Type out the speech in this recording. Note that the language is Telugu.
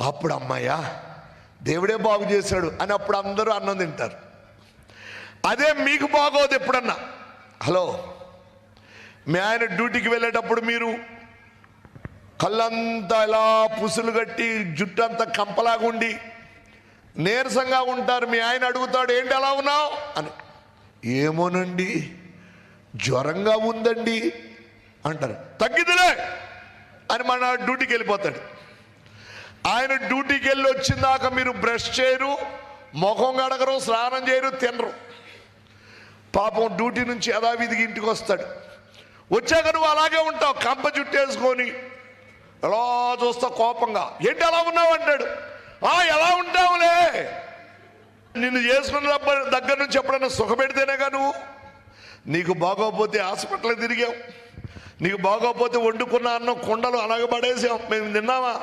అప్పుడు అమ్మాయ్యా దేవుడే బాగు చేశాడు అని అప్పుడు అందరూ అన్నం తింటారు. అదే మీకు బాగోదు. ఎప్పుడన్నా హలో మీ ఆయన డ్యూటీకి వెళ్ళేటప్పుడు మీరు కళ్ళంతా ఇలా పుసులు కట్టి జుట్టు అంతా కంపలాగుండి నీరసంగా ఉంటారు. మీ ఆయన అడుగుతాడు, ఏంటి అలా ఉన్నావు అని. ఏమోనండి జ్వరంగా ఉందండి అంటారు. తగ్గిదిలే అని మన డ్యూటీకి వెళ్ళిపోతాడు. ఆయన డ్యూటీకి వెళ్ళి వచ్చిందాక మీరు బ్రష్ చేయరు, ముఖం కడగరు, స్నానం చేయరు, తినరు. పాపం డ్యూటీ నుంచి యథావిధికి ఇంటికి వస్తాడు. వచ్చాక నువ్వు అలాగే ఉంటావు, కంప జుట్టేసుకొని ఎలా చూస్తా కోపంగా. ఏంటి అలా ఉన్నావు అంటాడు. ఎలా ఉంటావులే, నిన్ను చేసుకున్న దగ్గర నుంచి ఎప్పుడైనా సుఖపెడితేనేగా నువ్వు. నీకు బాగోపోతే హాస్పిటల్ తిరిగావు, నీకు బాగోపోతే వండుకున్న అన్నం కుండలు అనగబడేసాం, మేము తిన్నావా?